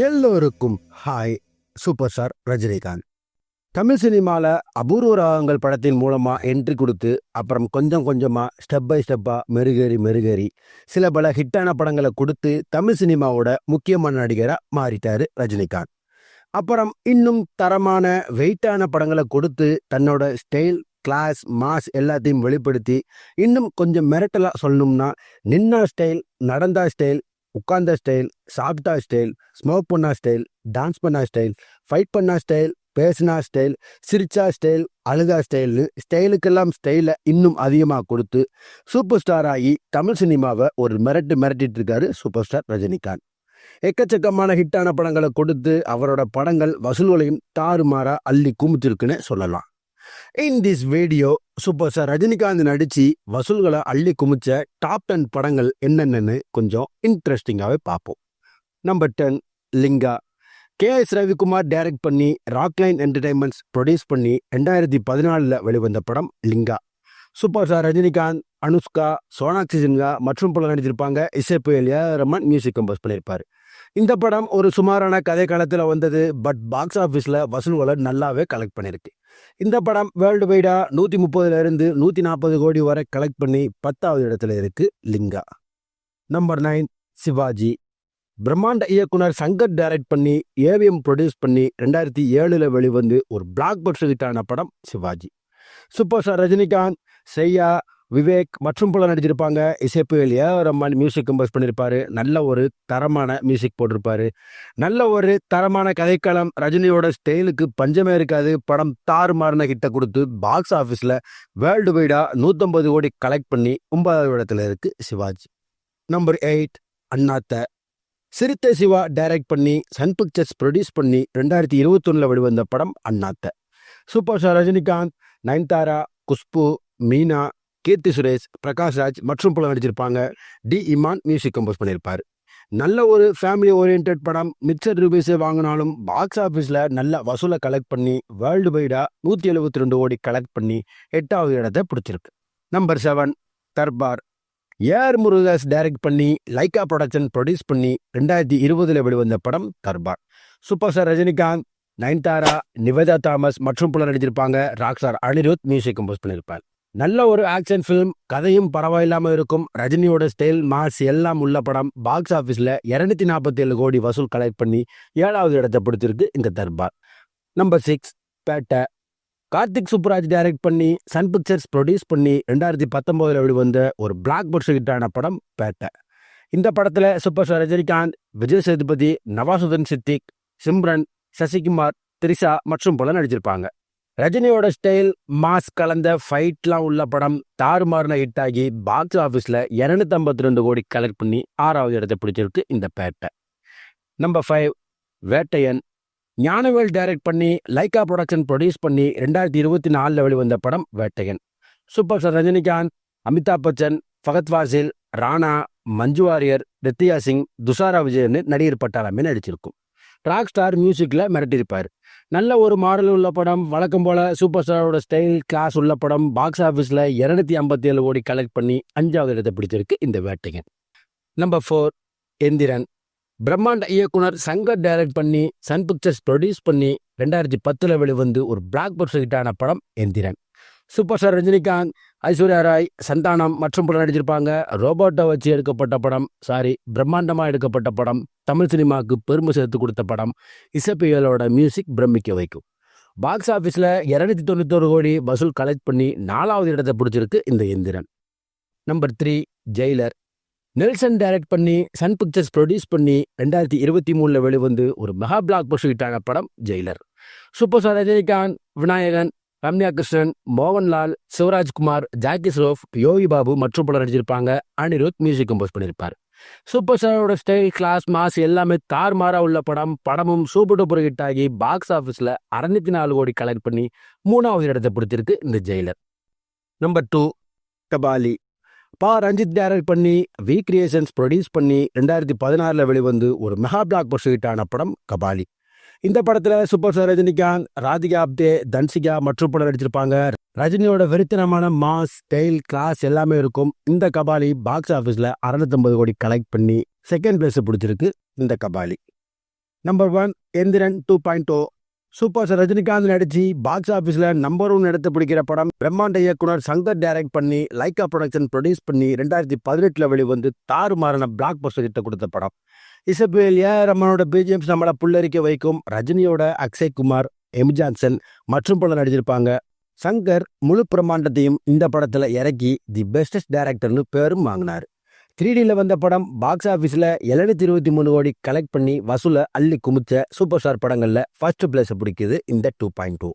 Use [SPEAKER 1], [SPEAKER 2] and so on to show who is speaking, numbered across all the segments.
[SPEAKER 1] எல்லோருக்கும் hi. Super star Rajinikanth Tamil சினிமாவில் அபூர்வ ராகங்கள் படத்தின் மூலமாக என்ட்ரி கொடுத்து அப்புறம் கொஞ்சம் கொஞ்சமாக ஸ்டெப் பை ஸ்டெப்பாக மெருகேறி சில பல ஹிட்டான படங்களை கொடுத்து தமிழ் சினிமாவோட முக்கியமான நடிகராக மாறிட்டார் ரஜினிகாந்த். அப்புறம் இன்னும் தரமான வெயிட்டான படங்களை கொடுத்து தன்னோட ஸ்டைல், கிளாஸ், மாஸ் எல்லாத்தையும் வெளிப்படுத்தி இன்னும் கொஞ்சம் மிரட்டலாக சொல்லணும்னா நின்னா ஸ்டைல், நடந்தா ஸ்டைல், உட்கார்ந்த ஸ்டைல், சாப்பிட்டா ஸ்டைல், ஸ்மோக் பண்ணா ஸ்டைல், டான்ஸ் பண்ணா ஸ்டைல், ஃபைட் பண்ணா ஸ்டைல், பேசினா ஸ்டைல், சிரிச்சா ஸ்டைல், அழுதா ஸ்டைல்னு ஸ்டைலுக்கெல்லாம் ஸ்டைலை இன்னும் அதிகமாக கொடுத்து சூப்பர் ஸ்டார் ஆகி தமிழ் சினிமாவை ஒரு மிரட்டிட்டு இருக்காரு சூப்பர் ஸ்டார் ரஜினிகாந்த். எக்கச்சக்கமான ஹிட்டான படங்களை கொடுத்து அவரோட படங்கள் வசூல்களையும் தாறுமாறா அள்ளி குமிச்சிருக்குன்னு சொல்லலாம். In this video super star Rajinikanth நடிச்சு வசூல்களை அள்ளி குமிச்ச டாப் 10 படங்கள் என்னென்னு கொஞ்சம் இன்ட்ரெஸ்டிங்காகவே பார்ப்போம். Number 10, Lingaa. KS Ravikumar direct பண்ணி ராக்லைன் என்டர்டைன்மெண்ட்ஸ் ப்ரொடியூஸ் பண்ணி 2014 வெளிவந்த படம் லிங்கா. சூப்பர் ஸ்டார் ரஜினிகாந்த், அனுஷ்கா, சோனாக்ஷி சின்ஹா மற்றும் பலர் நடிச்சிருப்பாங்க. இசைப்புயல் ரஹ்மான் மியூசிக் கம்போஸ் பண்ணியிருப்பார். இந்த படம் ஒரு சுமாரான கதை காலத்தில் வந்தது. பட் பாக்ஸ் ஆஃபீஸில் வசூல்களை நல்லாவே கலெக்ட் பண்ணியிருக்கு. இந்த படம் வேர்ல்டு வைடா 130 140 கோடி வரை கலெக்ட் பண்ணி 10வது இடத்துல இருக்கு லிங்கா. நம்பர் 9, சிவாஜி. பிரம்மாண்ட இயக்குனர் சங்கர் டைரக்ட் பண்ணி ஏவிஎம் ப்ரொடியூஸ் பண்ணி 2007 வெளிவந்து ஒரு பிளாக் பஸ்டர் ஹிட்டான படம் சிவாஜி. சூப்பர் ஸ்டார் ரஜினிகாந்த், செய்யா, விவேக் மற்றும் பலர் நடிச்சிருப்பாங்க. இசைப்புயல் ரஹ்மான் மியூசிக் கம்போஸ் பண்ணியிருப்பாரு. நல்ல ஒரு தரமான மியூசிக் போட்டிருப்பாரு. நல்ல ஒரு தரமான கதைக்களம். ரஜினியோட ஸ்டைலுக்கு பஞ்சமே இருக்காது. படம் தாறுமாறின ஹிட்டை கொடுத்து பாக்ஸ் ஆஃபீஸில் வேர்ல்டு வைடா 150 கோடி கலெக்ட் பண்ணி 9வது இடத்துல இருக்கு சிவாஜி. நம்பர் 8, அண்ணாத்த. சிறுத்தை சிவா டைரக்ட் பண்ணி சன் பிக்சர்ஸ் ப்ரொடியூஸ் பண்ணி 2021 வெளிவந்த படம் அண்ணாத்த. சூப்பர் ஸ்டார் ரஜினிகாந்த், நயன்தாரா, குஷ்பு, மீனா, கீர்த்தி சுரேஷ், பிரகாஷ் ராஜ் மற்றும் பலர் நடிச்சிருப்பாங்க. டி இமான் மியூசிக் கம்போஸ் பண்ணியிருப்பார். நல்ல ஒரு ஃபேமிலி ஓரியன்ட் படம். மிக்சர் ரிவ்யூஸை வாங்கினாலும் பாக்ஸ் ஆஃபீஸில் நல்ல வசூலை கலெக்ட் பண்ணி வேர்ல்டு வைடா 172 கோடி கலெக்ட் பண்ணி 8வது இடத்தை பிடிச்சிருக்கு. Number 7, Darbar. AR Murugadoss direct பண்ணி லைக்கா ப்ரொடக்ஷன் ப்ரொடியூஸ் பண்ணி 2020 வெளிவந்த படம் தர்பார். சூப்பர் ஸ்டார் ரஜினிகாந்த், நயன்தாரா, நிவேதா தாமஸ் மற்றும் பலர் நடிச்சிருப்பாங்க. Rock star Anirudh music compose பண்ணியிருப்பார். நல்ல ஒரு ஆக்ஷன் ஃபிலிம். கதையும் பரவாயில்லாமல் இருக்கும். ரஜினியோட ஸ்டைல், மாஸ் எல்லாம் உள்ள படம். பாக்ஸ் ஆஃபீஸில் 247 கோடி வசூல் கலெக்ட் பண்ணி 7வது இடத்தை பிடிச்சிருக்கு இந்த தர்பார். நம்பர் 6, பேட்டை. கார்த்திக் சுப்புராஜ் டைரக்ட் பண்ணி சன் பிக்சர்ஸ் ப்ரொடியூஸ் பண்ணி 2019 வெளிவந்த ஒரு பிளாக் பஸ்டர் ஹிட்டான படம் பேட்டை. இந்த படத்தில் சூப்பர் ஸ்டார் ரஜினிகாந்த், விஜய் சேதுபதி, நவாசுதீன் சித்திக், சிம்ரன், சசிகுமார், த்ரிஷா மற்றும் பலர் நடிச்சிருப்பாங்க. ரஜினியோட ஸ்டைல், மாஸ் கலந்த ஃபைட்லாம் உள்ள படம். தாறுமாறின ஹிட் ஆகி பாக்ஸ் ஆஃபீஸில் 252 கோடி கலெக்ட் பண்ணி 6வது இடத்தை பிடிச்சிருக்கு இந்த பேட்டை. நம்பர் 5, வேட்டையன். ஞானவேல் டைரக்ட் பண்ணி லைக்கா ப்ரொடக்ஷன் ப்ரொடியூஸ் பண்ணி 2024 வெளிவந்த படம் வேட்டையன். சூப்பர் ஸ்டார் ரஜினிகாந்த், அமிதாப் பச்சன், ஃபகத் ஃபாசில், ராணா, மஞ்சு வாரியர், ரித்தியா சிங், துஷாரா விஜயன்னு நடிகர் பட்டாளமே நடிச்சிருக்கும். ராக் ஸ்டார் மியூசிக்கில் மிரட்டியிருப்பார். நல்ல ஒரு மாடல் உள்ள படம். வழக்கம் போல் சூப்பர் ஸ்டாரோட ஸ்டைல், கிளாஸ் உள்ள படம். பாக்ஸ் ஆஃபீஸில் 257 கோடி கலெக்ட் பண்ணி 5வது இடத்தை பிடிச்சிருக்கு இந்த வேட்டையன். நம்பர் 4, எந்திரன். பிரம்மாண்ட இயக்குனர் சங்கர் டைரக்ட் பண்ணி சன் பிக்சர்ஸ் ப்ரொடியூஸ் பண்ணி 2010 வெளிவந்து ஒரு பிளாக் பஸ்டர் ஹிட்டான படம் எந்திரன். சூப்பர் ஸ்டார் ரஜினிகாந்த், ஐஸ்வர்யா ராய், சந்தானம் மற்றும் பலர் நடிச்சிருப்பாங்க. ரோபோட்டை வச்சு எடுக்கப்பட்ட படம். பிரம்மாண்டமாக எடுக்கப்பட்ட படம். தமிழ் சினிமாவுக்கு பெருமை சேர்த்து கொடுத்த படம். இசைப்புயலோட மியூசிக் பிரமிக்க வைக்கும். பாக்ஸ் ஆஃபீஸில் 291 கோடி வசூல் கலெக்ட் பண்ணி 4வது இடத்தை பிடிச்சிருக்கு இந்த Enthiran. Number 3, Jailer. Nelson direct பண்ணி சன் பிக்சர்ஸ் ப்ரொடியூஸ் பண்ணி 2023 வெளிவந்து ஒரு மெகா பிளாக் பஸ்டர் ஹிட்டான படம் Jailer. Super star Rajinikanth, Vinayakan, Ramya Krishnan, Mohanlal, Shivarajkumar, Jackie Shroff, Yogi Babu மற்றும் பலர் நடிச்சிருப்பாங்க. அனிருத் மியூசிக் கம்போஸ் பண்ணியிருப்பார். சூப்பர் ஸ்டாரோட ஸ்டைல், கிளாஸ், மாஸ் எல்லாமே தாறுமாறா உள்ள படம். படமும் சூப்பர் டூப்பர் ஹிட் ஆகி பாக்ஸ் ஆஃபீஸில் 604 கோடி கலெக்ட் பண்ணி 3வது இடத்தை பிடிச்சிருக்கு இந்த Jailer. Number 2, Kabali. Ranjith direct பண்ணி வி கிரியேஷன்ஸ் ப்ரொடியூஸ் பண்ணி 2016 வெளிவந்து ஒரு மெகா பிளாக் பஸ்டர் ஹிட்டான படம் கபாலி. இந்த படத்தில் சூப்பர் ஸ்டார் ரஜினிகாந்த், ராதிகா ஆப்தே, தன்சிகா மற்றும் பலர் நடிச்சிருப்பாங்க. ரஜினியோட வெறித்தனமான மாஸ், ஸ்டைல், கிளாஸ் எல்லாமே இருக்கும். இந்த கபாலி பாக்ஸ் ஆஃபீஸில் 650 கோடி கலெக்ட் பண்ணி 2nd பிளேஸ் பிடிச்சிருக்கு இந்த Kabali. Number 1 Enthiran 2.0. Super star Rajinikanth நடிச்சு பாக்ஸ் ஆஃபீஸில் நம்பர் 1 இடத்தை பிடிக்கிற படம். பிரம்மாண்ட இயக்குனர் சங்கர் டைரக்ட் பண்ணி லைக்கா ப்ரொடக்ஷன் ப்ரொடியூஸ் பண்ணி 2018 வெளிவந்து தாறுமாறான பிளாக் பஸ்டர் ஹிட் கொடுத்த படம். இசபேல் ரமனோட பிஜிஎம்ஸ் நம்மளை புல்லரிக்க வைக்கும். ரஜினியோட அக்ஷய் குமார், எம் ஜான்சன் மற்றும் பலர் நடிச்சிருப்பாங்க. சங்கர் முழு பிரம்மாண்டத்தையும் இந்த படத்துல இறக்கி தி பெஸ்டஸ்ட் டைரக்டர்னு பேரும் வாங்கினார். 3Dயில் வந்த படம் பாக்ஸ் ஆஃபீஸில் 723 கோடி கலெக்ட் பண்ணி வசூலை அள்ளி குமிச்ச சூப்பர் ஸ்டார் படங்களில் ஃபர்ஸ்ட் பிளேஸை பிடிக்குது இந்த 2.2.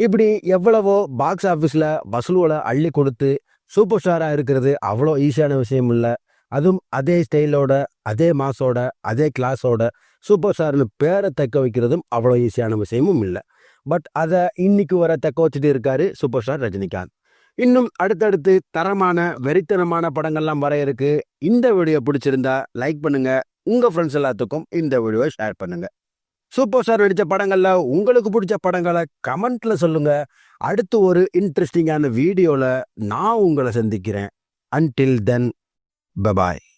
[SPEAKER 1] இப்படி எவ்வளவோ பாக்ஸ் ஆஃபீஸில் வசூலை அள்ளி கொடுத்து சூப்பர் ஸ்டாராக இருக்கிறது அவ்வளோ ஈஸியான விஷயம் இல்லை. அதுவும் அதே ஸ்டைலோட, அதே மாஸோட, அதே கிளாஸோட சூப்பர் ஸ்டார்னு பேரை தக்க வைக்கிறதும் அவ்வளோ ஈஸியான விஷயமும் இல்லை. பட் அதை இன்னைக்கு வர தக்க வச்சுட்டு இருக்காரு சூப்பர் ஸ்டார் ரஜினிகாந்த். இன்னும் அடுத்தடுத்து தரமான வெறித்தனமான படங்கள்லாம் வர இருக்கு. இந்த வீடியோ பிடிச்சிருந்தா லைக் பண்ணுங்க, உங்க ஃப்ரெண்ட்ஸ் எல்லாத்துக்கும் இந்த வீடியோவை ஷேர் பண்ணுங்க. சூப்பர் ஸ்டார் நடித்த படங்கள்ல உங்களுக்கு பிடிச்ச படங்களை கமெண்ட்ல சொல்லுங்க. அடுத்து ஒரு இன்ட்ரெஸ்டிங்கான வீடியோல நான் உங்களை சந்திக்கிறேன். Until then, bye bye.